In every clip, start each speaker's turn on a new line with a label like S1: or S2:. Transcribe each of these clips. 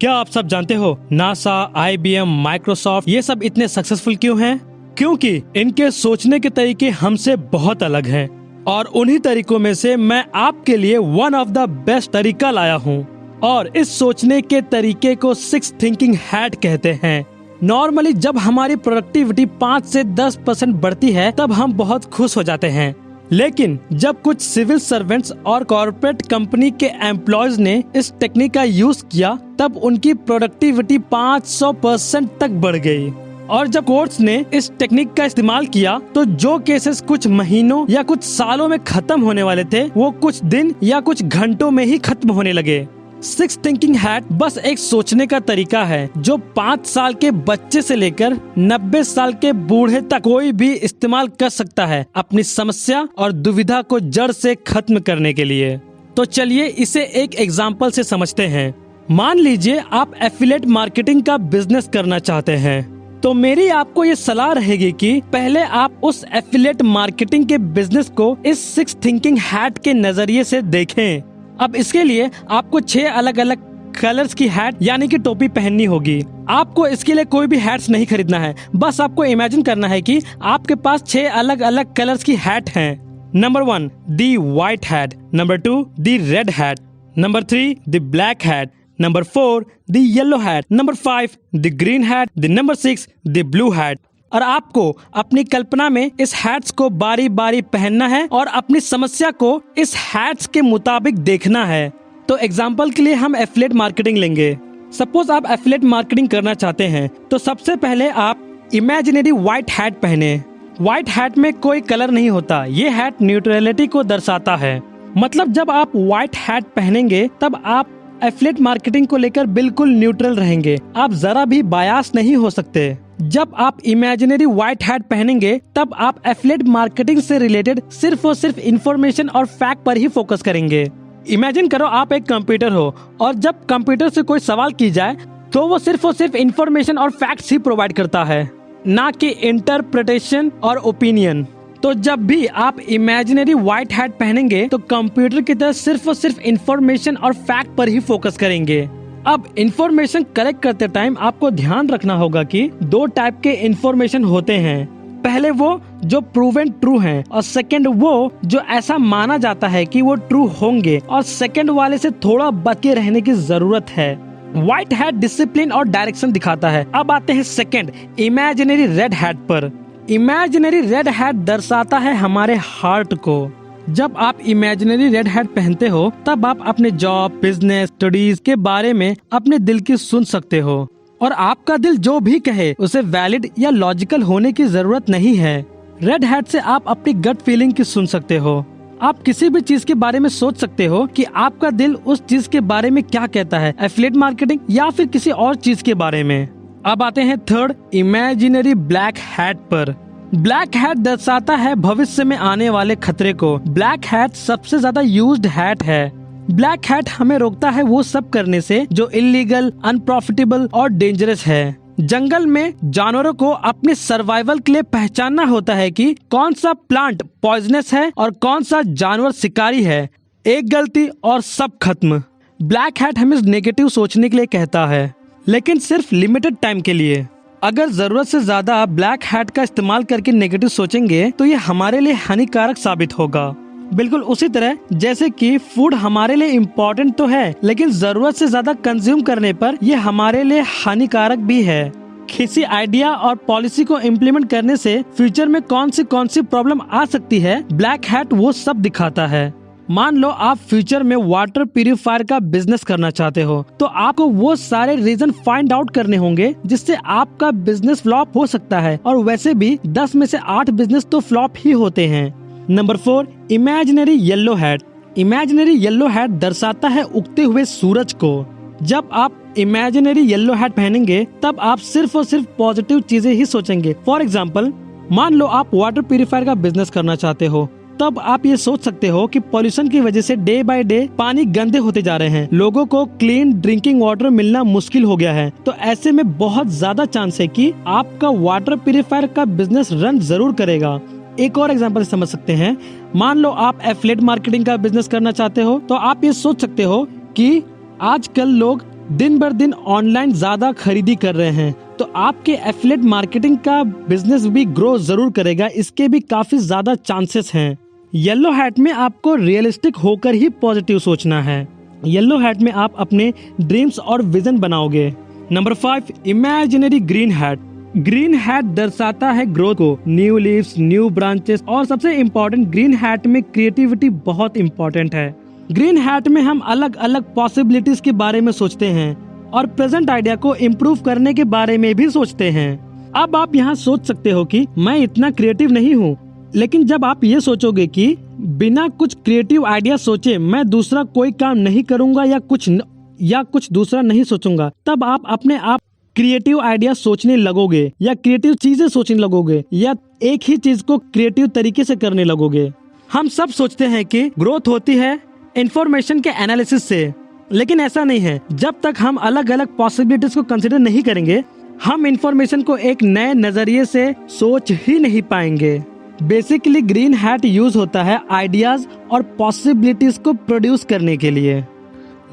S1: क्या आप सब जानते हो नासा, IBM, माइक्रोसॉफ्ट ये सब इतने सक्सेसफुल क्यों हैं? क्योंकि इनके सोचने के तरीके हमसे बहुत अलग हैं और उन्हीं तरीकों में से मैं आपके लिए वन ऑफ द बेस्ट तरीका लाया हूँ। और इस सोचने के तरीके को 6 थिंकिंग हैट कहते हैं। नॉर्मली जब हमारी प्रोडक्टिविटी 5 से 10% बढ़ती है तब हम बहुत खुश हो जाते हैं, लेकिन जब कुछ सिविल सर्वेंट्स और कॉर्पोरेट कंपनी के एम्प्लॉयज ने इस टेक्निक का यूज किया तब उनकी प्रोडक्टिविटी 500% तक बढ़ गई। और जब कोर्ट्स ने इस टेक्निक का इस्तेमाल किया तो जो केसेस कुछ महीनों या कुछ सालों में खत्म होने वाले थे वो कुछ दिन या कुछ घंटों में ही खत्म होने लगे। 6 थिंकिंग हैट बस एक सोचने का तरीका है जो 5 साल के बच्चे से लेकर 90 साल के बूढ़े तक कोई भी इस्तेमाल कर सकता है अपनी समस्या और दुविधा को जड़ से खत्म करने के लिए। तो चलिए इसे एक एग्जाम्पल से समझते हैं। मान लीजिए आप एफिलिएट मार्केटिंग का बिजनेस करना चाहते हैं, तो मेरी आपको ये सलाह रहेगी कि पहले आप उस एफिलिएट मार्केटिंग के बिजनेस को इस 6 थिंकिंग हैट के नजरिए से देखें। अब इसके लिए आपको 6 अलग अलग कलर्स की हैट यानी कि टोपी पहननी होगी। आपको इसके लिए कोई भी हैट्स नहीं खरीदना है, बस आपको इमेजिन करना है कि आपके पास 6 अलग अलग कलर्स की हैट हैं। Number 1 the white hat, number 2 the red hat, number 3 the black hat, number 4 the yellow hat, number 5 the green hat, the number 6 the blue hat. और आपको अपनी कल्पना में इस हैट्स को बारी बारी पहनना है और अपनी समस्या को इस हैट्स के मुताबिक देखना है। तो एग्जाम्पल के लिए हम एफिलिएट मार्केटिंग लेंगे। सपोज आप एफिलिएट मार्केटिंग करना चाहते हैं तो सबसे पहले आप इमेजिनरी व्हाइट हैट पहने। व्हाइट हैट में कोई कलर नहीं होता, ये हैट न्यूट्रलिटी को दर्शाता है। मतलब जब आप व्हाइट हैट पहनेंगे तब आप एफिलिएट मार्केटिंग को लेकर बिल्कुल न्यूट्रल रहेंगे, आप जरा भी बायास नहीं हो सकते। जब आप इमेजिनरी व्हाइट हैट पहनेंगे तब आप एफिलिएट मार्केटिंग से रिलेटेड सिर्फ और सिर्फ इंफॉर्मेशन और फैक्ट पर ही फोकस करेंगे। इमेजिन करो आप एक कंप्यूटर हो और जब कंप्यूटर से कोई सवाल की जाए तो वो सिर्फ और सिर्फ इंफॉर्मेशन और फैक्ट्स ही प्रोवाइड करता है, ना कि इंटरप्रिटेशन और ओपिनियन। तो जब भी आप इमेजिनरी व्हाइट हैट पहनेंगे तो कंप्यूटर की तरह सिर्फ और सिर्फ इंफॉर्मेशन और फैक्ट पर ही फोकस करेंगे। अब इंफॉर्मेशन कलेक्ट करते टाइम आपको ध्यान रखना होगा कि 2 टाइप के इंफॉर्मेशन होते हैं। पहले वो जो प्रूवन ट्रू हैं और सेकंड वो जो ऐसा माना जाता है कि वो ट्रू होंगे और सेकंड वाले से थोड़ा बच के रहने की जरूरत है। व्हाइट हैट डिसिप्लिन और डायरेक्शन दिखाता है। अब आते हैं सेकंड इमेजिनरी रेड हैट पर। इमेजिनरी रेड हैट दर्शाता है हमारे हार्ट को। जब आप इमेजिनरी रेड हैट पहनते हो तब आप अपने जॉब, बिजनेस, स्टडीज के बारे में अपने दिल की सुन सकते हो और आपका दिल जो भी कहे उसे वैलिड या लॉजिकल होने की जरूरत नहीं है। रेड हैट से आप अपनी गट फीलिंग की सुन सकते हो। आप किसी भी चीज के बारे में सोच सकते हो कि आपका दिल उस चीज के बारे में क्या कहता है, एफिलिएट मार्केटिंग या फिर किसी और चीज के बारे में। अब आते हैं थर्ड इमेजिनरी ब्लैक हैट पर। ब्लैक हैट दर्शाता है भविष्य में आने वाले खतरे को। ब्लैक हैट सबसे ज्यादा यूज्ड हैट है। ब्लैक हैट हमें रोकता है वो सब करने से जो इलीगल, अनप्रॉफिटेबल और डेंजरस है। जंगल में जानवरों को अपने सर्वाइवल के लिए पहचानना होता है कि कौन सा प्लांट पॉइजनस है और कौन सा जानवर शिकारी है। एक गलती और सब खत्म। ब्लैक हैट हमें नेगेटिव सोचने के लिए कहता है, लेकिन सिर्फ लिमिटेड टाइम के लिए। अगर जरूरत से ज्यादा ब्लैक हैट का इस्तेमाल करके नेगेटिव सोचेंगे तो ये हमारे लिए हानिकारक साबित होगा। बिल्कुल उसी तरह जैसे कि फूड हमारे लिए इम्पोर्टेंट तो है, लेकिन जरूरत से ज्यादा कंज्यूम करने पर ये हमारे लिए हानिकारक भी है। किसी आइडिया और पॉलिसी को इम्प्लीमेंट करने से फ्यूचर में कौन सी प्रॉब्लम आ सकती है, ब्लैक हैट वो सब दिखाता है। मान लो आप फ्यूचर में वाटर प्यूरिफायर का बिजनेस करना चाहते हो तो आपको वो सारे रीजन फाइंड आउट करने होंगे जिससे आपका बिजनेस फ्लॉप हो सकता है, और वैसे भी 10 में से 8 बिजनेस तो फ्लॉप ही होते हैं। Number 4 imaginary yellow hat. Imaginary yellow hat दर्शाता है उगते हुए सूरज को। जब आप इमेजिनरी येलो हैट पहनेंगे तब आप सिर्फ और सिर्फ पॉजिटिव चीजें ही सोचेंगे। फॉर एग्जाम्पल, मान लो आप वाटर प्यूरिफायर का बिजनेस करना चाहते हो, तब आप ये सोच सकते हो कि पॉल्यूशन की वजह से डे बाय डे पानी गंदे होते जा रहे हैं, लोगों को क्लीन ड्रिंकिंग वाटर मिलना मुश्किल हो गया है। तो ऐसे में बहुत ज्यादा चांस है कि आपका वाटर प्यूरिफायर का बिजनेस रन जरूर करेगा। एक और एग्जांपल समझ सकते हैं। मान लो आप एफिलिएट मार्केटिंग का बिजनेस करना चाहते हो तो आप ये सोच सकते हो कि आजकल लोग दिन भर दिन ऑनलाइन ज्यादा खरीदी कर रहे हैं, तो आपके एफिलिएट मार्केटिंग का बिजनेस भी ग्रो जरूर करेगा। इसके भी काफी ज्यादा चांसेस हैं। येलो हैट में आपको रियलिस्टिक होकर ही पॉजिटिव सोचना है। येलो हैट में आप अपने ड्रीम्स और विजन बनाओगे। Number 5, imaginary green hat. Green hat दर्शाता है ग्रोथ को, न्यू लीव्स, न्यू ब्रांचेस, और सबसे इम्पोर्टेंट ग्रीन हैट में क्रिएटिविटी बहुत इम्पोर्टेंट है। ग्रीन हैट में हम अलग अलग पॉसिबिलिटीज के बारे में सोचते हैं और प्रेजेंट आइडिया को इम्प्रूव करने के बारे में भी सोचते हैं। अब आप यहाँ सोच सकते हो कि मैं इतना क्रिएटिव नहीं हूँ, लेकिन जब आप ये सोचोगे कि बिना कुछ क्रिएटिव आइडिया सोचे मैं दूसरा कोई काम नहीं करूँगा या कुछ दूसरा नहीं सोचूंगा, तब आप अपने आप क्रिएटिव आइडिया सोचने लगोगे या क्रिएटिव चीजें सोचने लगोगे या एक ही चीज को क्रिएटिव तरीके से करने लगोगे। हम सब सोचते हैं कि ग्रोथ होती है इंफॉर्मेशन के एनालिसिस से, लेकिन ऐसा नहीं है। जब तक हम अलग अलग पॉसिबिलिटीज को कंसिडर नहीं करेंगे, हम इंफॉर्मेशन को एक नए नजरिए से सोच ही नहीं पाएंगे। बेसिकली ग्रीन हैट यूज होता है आइडियाज और पॉसिबिलिटीज को प्रोड्यूस करने के लिए।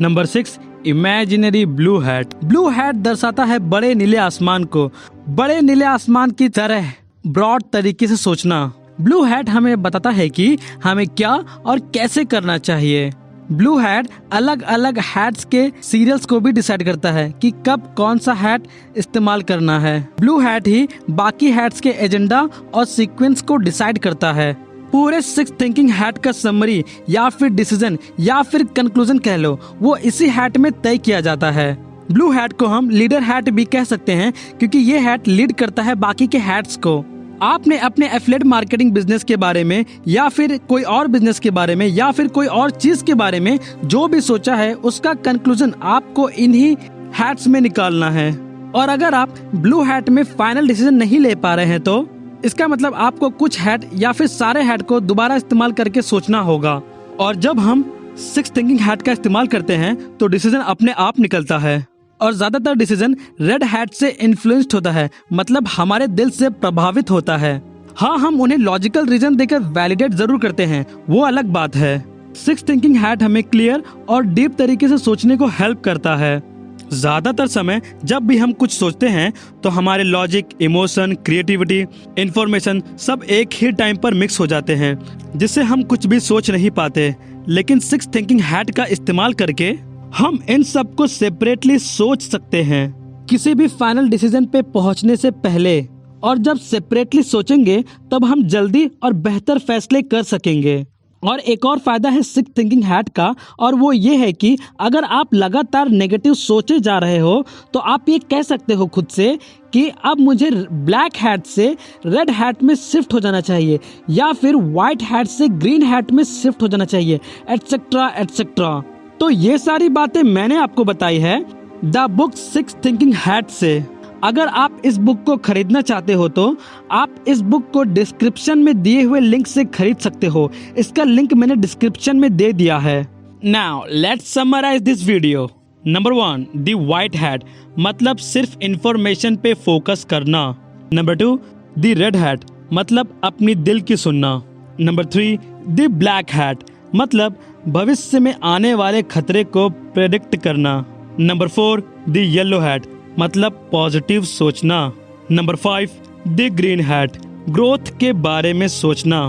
S1: Number 6, imaginary blue hat. Blue hat दर्शाता है बड़े नीले आसमान को, बड़े नीले आसमान की तरह ब्रॉड तरीके से सोचना। ब्लू हैट हमें बताता है कि हमें क्या और कैसे करना चाहिए। ब्लू हैट अलग अलग हैट्स के सीरियल्स को भी डिसाइड करता है कि कब कौन सा हैट इस्तेमाल करना है। ब्लू हैट ही बाकी हैट्स के एजेंडा और सीक्वेंस को डिसाइड करता है। पूरे 6 थिंकिंग हैट का समरी या फिर डिसीजन या फिर कंक्लूजन कह लो, वो इसी हैट में तय किया जाता है। ब्लू हैट को हम लीडर हैट भी कह सकते हैं, क्योंकि ये हैट लीड करता है बाकी के हैट्स को। आपने अपने एफिलिएट मार्केटिंग बिजनेस के बारे में या फिर कोई और बिजनेस के बारे में या फिर कोई और चीज के बारे में जो भी सोचा है, उसका कंक्लूजन आपको इन्हीं हैट्स में निकालना है। और अगर आप ब्लू हैट में फाइनल डिसीजन नहीं ले पा रहे हैं, तो इसका मतलब आपको कुछ हैट या फिर सारे हैट को दोबारा इस्तेमाल करके सोचना होगा। और जब हम 6 थिंकिंग हैट का इस्तेमाल करते हैं तो डिसीजन अपने आप निकलता है, और ज्यादातर डिसीजन रेड हैट से इन्फ्लुएंस्ड होता है, मतलब हमारे दिल से प्रभावित होता है। हाँ, हम उन्हें लॉजिकल रीजन देकर वैलिडेट जरूर करते हैं, वो अलग बात है। 6 थिंकिंग हैट हमें क्लियर और डीप तरीके से सोचने को हेल्प करता है। ज्यादातर समय जब भी हम कुछ सोचते हैं तो हमारे लॉजिक, इमोशन, क्रिएटिविटी, इंफॉर्मेशन सब एक ही टाइम पर मिक्स हो जाते हैं, जिससे हम कुछ भी सोच नहीं पाते। लेकिन 6 थिंकिंग हैट का इस्तेमाल करके हम इन सब को सेपरेटली सोच सकते हैं, किसी भी फाइनल डिसीजन पे पहुंचने से पहले। और जब सेपरेटली सोचेंगे तब हम जल्दी और बेहतर फैसले कर सकेंगे। और एक और फायदा है 6 थिंकिंग हैट का, और वो ये है कि अगर आप लगातार नेगेटिव सोचे जा रहे हो तो आप ये कह सकते हो खुद से कि अब मुझे ब्लैक हैट से रेड हैट में शिफ्ट हो जाना चाहिए, या फिर व्हाइट हैट से ग्रीन हैट में शिफ्ट हो जाना चाहिए, एटसेट्रा एटसेट्रा। तो ये सारी बातें मैंने आपको बताई है द बुक 6 थिंकिंग हैट से। अगर आप इस बुक को खरीदना चाहते हो तो आप इस बुक को डिस्क्रिप्शन में दिए हुए लिंक से खरीद सकते हो। इसका लिंक मैंने डिस्क्रिप्शन में दे दिया है। Now let's summarize this video. Number 1, the white hat, मतलब सिर्फ इंफॉर्मेशन पे फोकस करना। नंबर 2, द रेड हैट, मतलब अपनी दिल की सुनना। नंबर 3, द ब्लैक हैट, मतलब भविष्य में आने वाले खतरे को प्रेडिक्ट करना। नंबर 4, द येलो हैट, मतलब पॉजिटिव सोचना। Number 5, the green hat, growth के बारे में सोचना।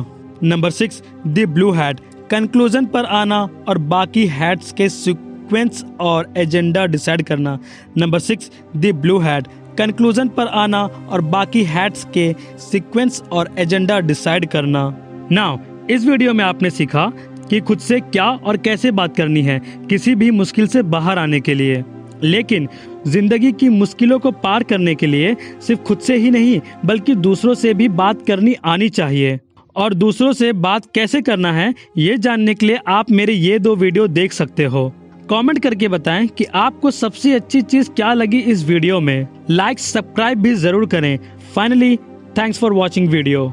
S1: Number 6, the blue hat, conclusion पर आना और बाकी हैट्स के सीक्वेंस और एजेंडा डिसाइड करना। Number 6, the blue hat, conclusion पर आना और बाकी हैट्स के सीक्वेंस और एजेंडा डिसाइड करना। नाउ इस वीडियो में आपने सीखा कि खुद से क्या और कैसे बात करनी है किसी भी मुश्किल से बाहर आने के लिए। लेकिन जिंदगी की मुश्किलों को पार करने के लिए सिर्फ खुद से ही नहीं बल्कि दूसरों से भी बात करनी आनी चाहिए। और दूसरों से बात कैसे करना है ये जानने के लिए आप मेरे ये 2 वीडियो देख सकते हो। कमेंट करके बताएं कि आपको सबसे अच्छी चीज क्या लगी इस वीडियो में। लाइक, सब्सक्राइब भी जरूर करें। Finally, thanks for watching video.